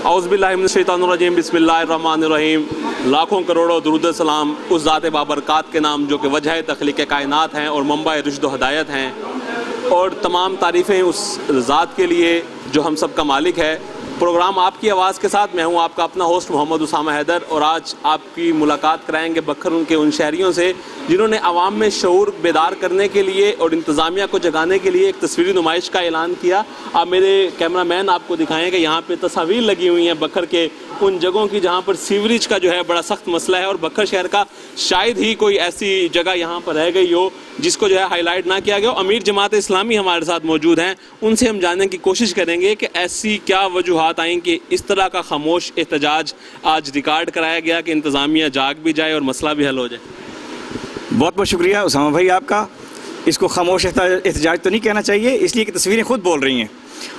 औज़ुबिल्लाहि मिनश्शैतानिर्रजीम बिस्मिल्लाहिर्रहमानिर्रहीम। लाखों करोड़ों दुरूद सलाम उस ज़ात बाबरकात के नाम जो कि वजह तख्लीक़ कायनात हैं और मंबा रुश्द व हदायत हैं, और तमाम तारीफ़ें उस ज़ात के लिए जो हम सब का मालिक है। प्रोग्राम आपकी आवाज़ के साथ मैं हूं आपका अपना होस्ट मोहम्मद उसामा हैदर, और आज आपकी मुलाकात कराएंगे बखर उनके उन शहरियों से जिन्होंने आवाम में शऊर बेदार करने के लिए और इंतज़ामिया को जगाने के लिए एक तस्वीरी नुमाइश का ऐलान किया। आप मेरे कैमरा मैन आपको दिखाएँ कि यहाँ पर तस्वीर लगी हुई हैं बखर के उन जगहों की जहाँ पर सीवरेज का जो है बड़ा सख्त मसला है, और बखर शहर का शायद ही कोई ऐसी जगह यहाँ पर रह गई हो जिसको जो है हाईलाइट ना किया गया। अमीर जमात इस्लामी हमारे साथ मौजूद हैं, उनसे हम जानने की कोशिश करेंगे कि ऐसी क्या वजूहात आई कि इस तरह का खामोश एहतजाज आज रिकॉर्ड कराया गया कि इंतज़ामिया जाग भी जाए और मसला भी हल हो जाए। बहुत बहुत शुक्रिया उसामा भाई आपका। इसको खामोश एहतजाज तो नहीं कहना चाहिए, इसलिए कि तस्वीरें खुद बोल रही हैं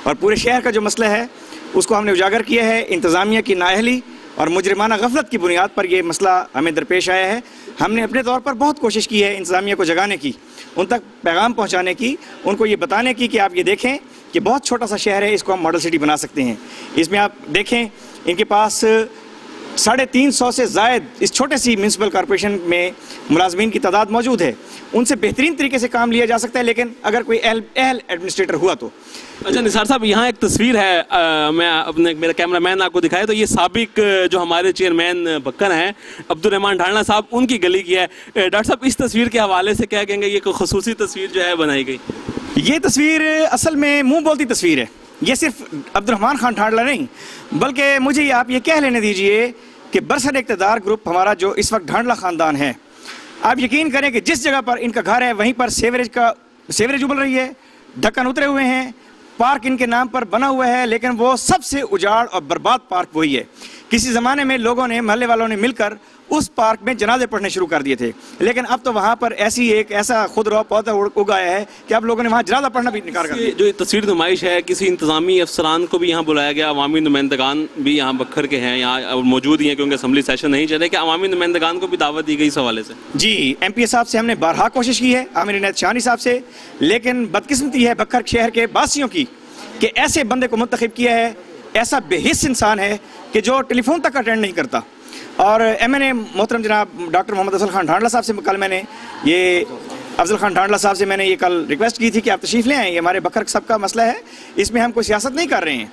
और पूरे शहर का जो मसला है उसको हमने उजागर किया है। इंतज़ामिया की नाअहली और मुजरिमाना गफलत की बुनियाद पर यह मसला हमें दरपेश आया है। हमने अपने तौर पर बहुत कोशिश की है इंतज़ामिया को जगाने की, उन तक पैगाम पहुंचाने की, उनको ये बताने की कि आप ये देखें कि बहुत छोटा सा शहर है, इसको हम मॉडल सिटी बना सकते हैं। इसमें आप देखें इनके पास 350 से ज़ायद इस छोटे सी म्यूनसिपल कॉरपोरेशन में मुलाजमीन की तादाद मौजूद है। उनसे बेहतरीन तरीके से काम लिया जा सकता है, लेकिन अगर कोई अहल एडमिनिस्ट्रेटर हुआ तो। अच्छा निसार साहब, यहाँ एक तस्वीर है, मैं अपने मेरा कैमरा मैन आपको दिखाया तो ये साबिक जो हमारे चेयरमैन बक्कर हैं अब्दुल रहमान ढालना साहब, उनकी गली की है। डॉक्टर साहब, इस तस्वीर के हवाले से क्या कहेंगे? ये कोई खुसूसी तस्वीर जो है बनाई गई? ये तस्वीर असल में मुँह बोलती तस्वीर है। ये सिर्फ अब्दुल रहमान खान ढालना नहीं, बल्कि मुझे आप ये कह लेने दीजिए कि बरसर इक़्तिदार ग्रुप हमारा जो इस वक्त ढांडला ख़ानदान है, आप यकीन करें कि जिस जगह पर इनका घर है वहीं पर सेवरेज उबल रही है, ढक्कन उतरे हुए हैं, पार्क इनके नाम पर बना हुआ है, लेकिन वो सबसे उजाड़ और बर्बाद पार्क वही है। किसी ज़माने में लोगों ने, महल्ले वालों ने मिलकर उस पार्क में जनाजे पढ़ने शुरू कर दिए थे, लेकिन अब तो वहाँ पर ऐसा खुदरा पौधा उगाया है कि अब लोगों ने वहाँ जनाजा पढ़ना भी निकाल कर दिया। जो तस्वीर नुमाइश है, किसी इंतज़ामी अफसरान को भी यहाँ बुलाया गया, अवामी नुमाइंदगान भी यहाँ बखर के हैं, यहाँ मौजूद ही हैं क्योंकि असम्बली सेशन नहीं चले, कि अवामी नुमाइंदगान को भी दावत दी गई इस हवाले से? जी, MP साहब से हमने बारहा कोशिश की है, आमिर इनायत शानी साहब से, लेकिन बदकिस्मती है बखर शहर के बासियों की कि ऐसे बंदे को मुंतखब किया है, ऐसा बेहिस इंसान है कि जो टेलीफोन तक अटेंड नहीं करता। और MNA मोहतरम जनाब डॉक्टर मोहम्मद अफजल खान ढांडला साहब से कल मैंने अफजल खान ढांडला साहब से मैंने ये कल रिक्वेस्ट की थी कि आप तशरीफ़ ले आएँ, ये हमारे बखर सबका मसला है, इसमें हम कोई सियासत नहीं कर रहे हैं,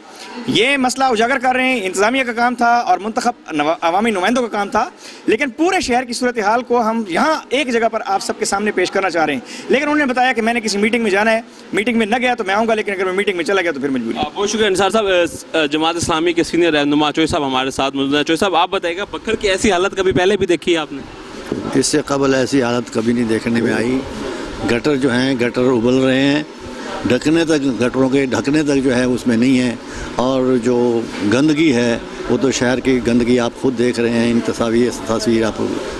ये मसला उजागर कर रहे हैं। इंतज़ामिया का काम था और मुंतखब अवामी नुमाइंदों का काम था, लेकिन पूरे शहर की सूरत हाल को हम यहाँ एक जगह पर आप सबके सामने पेश करना चाह रहे हैं। लेकिन उन्होंने बताया कि मैंने किसी मीटिंग में जाना है, मीटिंग में न गया तो मैं आऊँगा, लेकिन अगर मैं मीटिंग में चला गया तो फिर मजबूरी। बहुत शुक्रिया निसार साहब। जमात इस्लामी के सीनियर रहनुमा चोई साहब हमारे साथ मौजूद हैं। चोई साहब, आप बताइएगा बखर की ऐसी हालत कभी पहले भी देखी है आपने? इससे कबल ऐसी हालत कभी नहीं देखने में आई। गटर जो हैं, गटर उबल रहे हैं, गटरों के ढकने तक जो है उसमें नहीं है, और जो गंदगी है वो तो शहर की गंदगी आप खुद देख रहे हैं। इन तस्वीर आप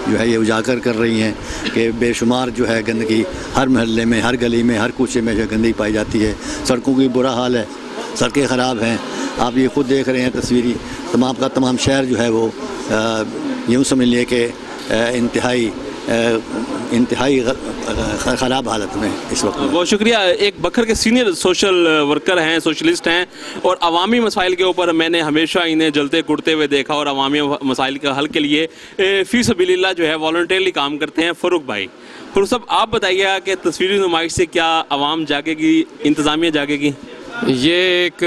जो है ये उजागर कर रही हैं कि बेशुमार जो है गंदगी हर महल्ले में, हर गली में, हर कूचे में जो गंदगी पाई जाती है। सड़कों की बुरा हाल है, सड़कें ख़राब हैं, आप ये खुद देख रहे हैं तस्वीरी। तमाम का तमाम शहर जो है वो यूँ समझ लिए कि इंतहाई ख़राब हालत में इस वक्त। बहुत शुक्रिया। एक बखर के सीनियर सोशल वर्कर हैं, सोशलिस्ट हैं, और अवामी मसाइल के ऊपर मैंने हमेशा इन्हें जलते कुड़ते हुए देखा, और अवामी मसाइल के हल के लिए फ़ी सबिलिल्लाह जो है वॉलंटियरली काम करते हैं। फ़रूक भाई, फ़रूक साहब, आप बताइएगा कि तस्वीरी नुमाइश से क्या आवाम जागेगी, इंतज़ामिया जागेगी? ये एक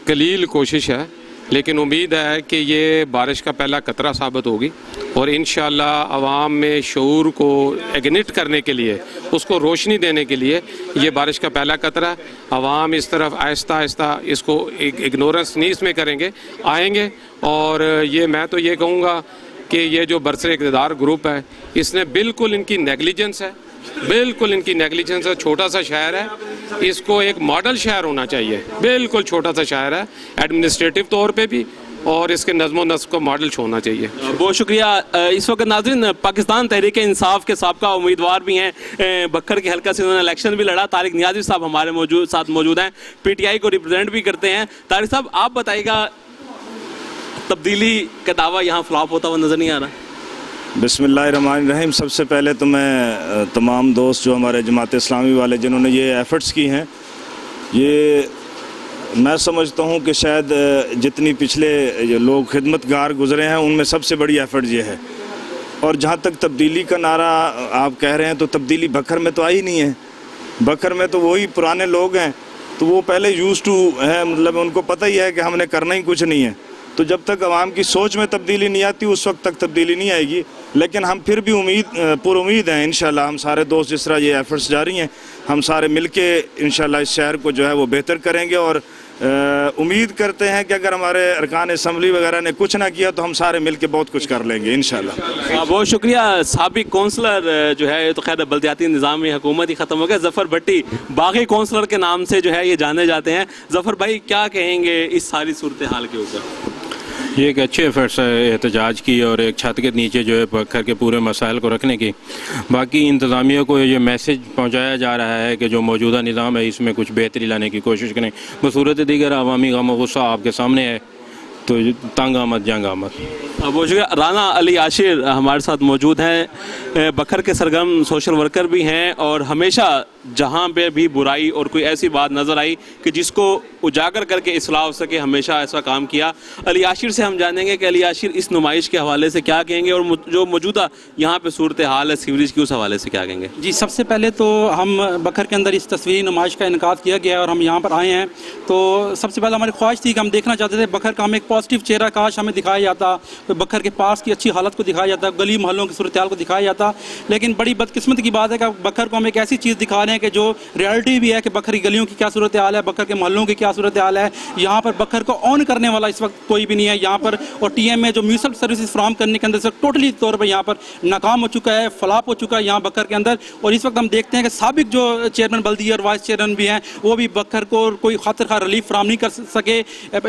कलील कोशिश है, लेकिन उम्मीद है कि ये बारिश का पहला कतरा साबित होगी, और इंशाअल्लाह आवाम में शऊर को इग्निट करने के लिए, उसको रोशनी देने के लिए ये बारिश का पहला कतरा। आवाम इस तरफ आहिस्ता आहिस्ता इसको इग्नोरेंस नहीं इसमें करेंगे, आएंगे। और ये मैं तो ये कहूँगा कि ये जो बरसर इक़्तिदार ग्रुप है, इसने बिल्कुल इनकी नेगलिजेंस है, बिल्कुल इनकी नेगलिजेंस है। छोटा सा शहर है, इसको एक मॉडल शहर होना चाहिए, बिल्कुल छोटा सा शहर है एडमिनिस्ट्रेटिव तौर पे भी, और इसके नज़्मो नस्ब को मॉडल छोड़ना चाहिए। बहुत शुक्रिया। इस वक्त नाज़रीन पाकिस्तान तहरीक इंसाफ के साबका उम्मीदवार भी हैं बखर के हल्का से, उन्होंने इलेक्शन भी लड़ा, तारिक नियाज़ी साहब हमारे साथ मौजूद हैं, PTI को रिप्रेजेंट भी करते हैं। तारिक साहब, आप बताइएगा, तब्दीली का दावा यहाँ फ्लॉप होता हुआ नज़र नहीं आ रहा? बिस्मिल्लाहिर्रहमानिर्रहीम। सबसे पहले तो मैं तमाम दोस्त जो हमारे जमात इस्लामी वाले जिन्होंने ये एफ़र्ट्स की हैं, ये मैं समझता हूँ कि शायद जितनी पिछले जो लोग खिदमतगार गुजरे हैं उनमें सबसे बड़ी एफर्ट ये है। और जहाँ तक तब्दीली का नारा आप कह रहे हैं, तो तब्दीली बखर में तो आई नहीं है। बखर में तो वही पुराने लोग हैं, तो वो पहले यूज़ टू है, मतलब उनको पता ही है कि हमने करना ही कुछ नहीं है। तो जब तक आवाम की सोच में तब्दीली नहीं आती उस वक्त तक तब्दीली नहीं आएगी। लेकिन हम फिर भी पुरुमीद हैं इंशाल्लाह। हम सारे दोस्त जिस तरह ये एफर्ट्स जारी हैं, हम सारे मिलके इंशाल्लाह इस शहर को जो है वो बेहतर करेंगे। और उम्मीद करते हैं कि अगर हमारे अरकान असम्बली वगैरह ने कुछ ना किया तो हम सारे मिलके बहुत कुछ कर लेंगे इंशाल्लाह। बहुत शुक्रिया। साबिक कौंसलर जो है, ये तो खैर बल्दियाती निज़ाम में हुकूमत ही ख़त्म हो गया, ज़फ़र भट्टी बागी कौंसलर के नाम से जो है ये जाने जाते हैं। ज़फ़र भाई, क्या कहेंगे इस सारी सूरत हाल के ऊपर? ये एक अच्छे एफर्ट्स है एहतजाज की और एक छत के नीचे जो है बखर के पूरे मसाइल को रखने की। बाकी इंतज़ामिया को ये मैसेज पहुंचाया जा रहा है कि जो मौजूदा निज़ाम है इसमें कुछ बेहतरी लाने की कोशिश करें। बसूरत दीगर अवामी गम गुस्सा आपके सामने है, तो तंग आमद जंग आमद। बहुत शुक्रिया। राना अली आशिर हमारे साथ मौजूद हैं, बखर के सरगर्म सोशल वर्कर भी हैं और हमेशा जहाँ पे भी बुराई और कोई ऐसी बात नज़र आई कि जिसको उजागर करके इस्लाह हो सके, हमेशा ऐसा काम किया। अली आशिर से हम जानेंगे कि अली आशिर इस नुमाइश के हवाले से क्या कहेंगे और जो मौजूदा यहाँ पे सूरत हाल है सीवरेज की, उस हवाले से क्या कहेंगे? जी, सबसे पहले तो हम बखर के अंदर इस तस्वीरी नुमाइश का इनकाद किया गया और हम यहाँ पर आए हैं, तो सबसे पहले हमारी ख्वाहिश थी कि हम देखना चाहते थे बखर का हमें एक पॉजिटिव चेहरा काश हमें दिखाया जाता, बखर के पास की अच्छी हालत को दिखाया जाता, गली मोहल्लों की सूरत हाल को दिखाया जाता। लेकिन बड़ी बदकिस्मती की बात है कि बखर को हम एक ऐसी चीज़ दिखा रहे हैं कि जो रियलिटी भी है कि बखर की गलियों की क्या सूरत हाल है, बखर के मोहल्लों की क्या सूरत हाल है। यहाँ पर बखर को ऑन करने वाला इस वक्त कोई भी नहीं है यहाँ पर। और टीएम में जो म्यूनसिपल सर्विसेज फ्राहम करने के अंदर से टोटली तौर पर यहाँ पर नाकाम हो चुका है, फलाप हो चुका है यहाँ बखर के अंदर। और इस वक्त हम देखते हैं कि साबिक जो चेयरमैन बल्दिया और वाइस चेयरमैन भी हैं वो भी बखर को कोई खातिर खा रिलीफ फ्राहम नहीं कर सके।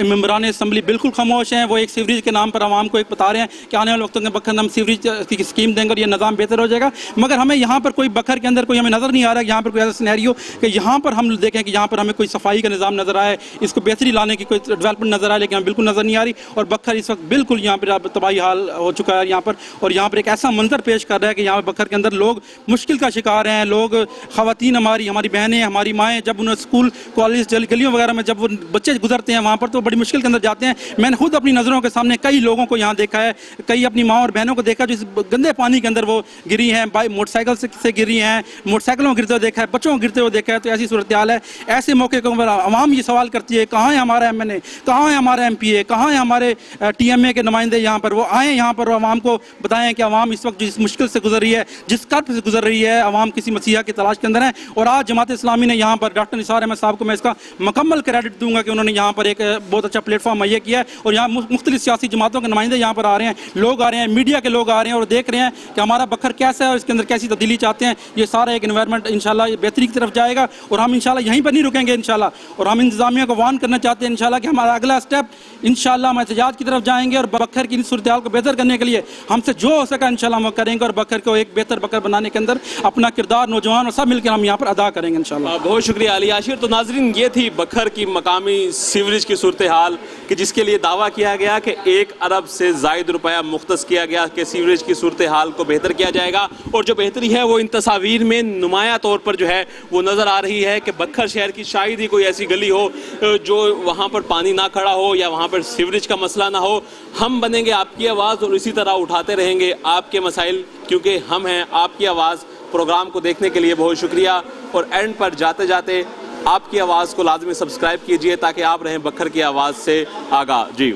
मेम्बरान असम्बली बिल्कुल खामोश हैं। वो एक सीवरेज के नाम पर आवाम को एक बता रहे हैं कि आने वाले वक्तों में बखर हम सीवरेज की स्कीम देंगे और ये निज़ाम बेहतर हो जाएगा। मगर हमें यहाँ पर कोई बखर के अंदर कोई हमें नज़र नहीं आ रहा है यहाँ पर कोई ऐसा सिनेरियो कि यहाँ पर हम देखें कि यहाँ पर हमें कोई सफाई का निज़ाम नज़र आए, इसको बेहतरी लाने की कोई डेवलपमेंट नज़र आए, लेकिन हमें बिल्कुल नज़र नहीं आ रही। और बखर इस वक्त बिल्कुल यहाँ पर तबाही हाल हो चुका है यहाँ पर। और यहाँ पर एक ऐसा मंजर पेश कर रहा है कि यहाँ पर बखर के अंदर लोग मुश्किल का शिकार हैं। लोग, ख़वातीन हमारी बहनें, हमारी माएँ, जब उन्हें स्कूल कॉलेज गलियों वगैरह में जब वो बच्चे गुजरते हैं वहाँ पर तो बड़ी मुश्किल के अंदर जाते हैं। मैंने खुद अपनी नज़रों के सामने कई लोगों को यहाँ देखा है, कई अपनी माँ और बहनों को देखा जो इस गंदे पानी के अंदर वो गिरी हैं, मोटरसाइकिल से गिरी हैं, मोटरसाइकिलों गिरते हुए देखा है, बच्चों को गिरते हुए देखा है। तो ऐसी सूरत हाल है। ऐसे मौके पर आवाम ये सवाल करती है कहाँ है हमारा MNA, कहाँ है हमारा MPA, कहाँ है हमारे TMA के नुमाइंदे यहाँ पर। वो आएँ यहाँ पर, आवाम को बताएं कि आवाम इस वक्त जिस मुश्किल से गुजर रही है, जिस कर्ब से गुजर रही है, आवाम किसी मसीहा की तलाश के अंदर है। और आज जमात इस्लामी ने यहाँ पर डॉक्टर निसार अहमद साहब को मैं इसका मुकम्मल क्रेडिट दूंगा कि उन्होंने यहाँ पर एक बहुत अच्छा प्लेटफॉर्म मुहैया किया है। और यहाँ मुख्तलिफ सियासी जमातों के नुमाइंदे यहाँ पर आ रहे हैं, लोग आ रहे हैं, मीडिया के लोग आ रहे हैं और देख रहे हैं कि हमारा बखर कैसा है और इसके अंदर कैसी तब्दीली चाहते हैं। ये सारा एक इन्वायरमेंट इंशाल्लाह बेहतरी की तरफ जाएगा और हम इंशाल्लाह यहीं पर नहीं रुकेंगे इंशाल्लाह। और हम इंतजामिया को वार्न करना चाहते हैं इंशाल्लाह कि हमारा अगला स्टेप इंशाल्लाह हम एहतजाज की तरफ जाएंगे और बखर की सूरत हाल को बेहतर करने के लिए हमसे जो हो सका इंशाल्लाह हम करेंगे और बखर को एक बेहतर बखर बनाने के अंदर अपना किरदार नौजवान और सब मिलकर हम यहाँ पर अदा करेंगे इंशाल्लाह। बहुत शुक्रिया अली आशिर। तो नाजरीन, ये थी बखर की मकामी सीवरेज की सूरत हाल कि जिसके लिए दावा किया गया कि 1 अरब से ज़ायद रुपया मुख्तस किया गया कि सीवरेज की सूरत हाल को बेहतर किया जाएगा। और जो बेहतरी है वो इन तस्वीर में नुमाया तौर पर जो है वो नज़र आ रही है कि बखर शहर की शायद ही कोई ऐसी गली हो जो वहाँ पर पानी ना खड़ा हो या वहाँ पर सीवरेज का मसला ना हो। हम बनेंगे आपकी आवाज़ और इसी तरह उठाते रहेंगे आपके मसाइल, क्योंकि हम हैं आपकी आवाज़। प्रोग्राम को देखने के लिए बहुत शुक्रिया। और एंड पर जाते जाते आपकी आवाज़ को लाजमी सब्सक्राइब कीजिए ताकि आप रहें बखर की आवाज़ से आगाह। जी।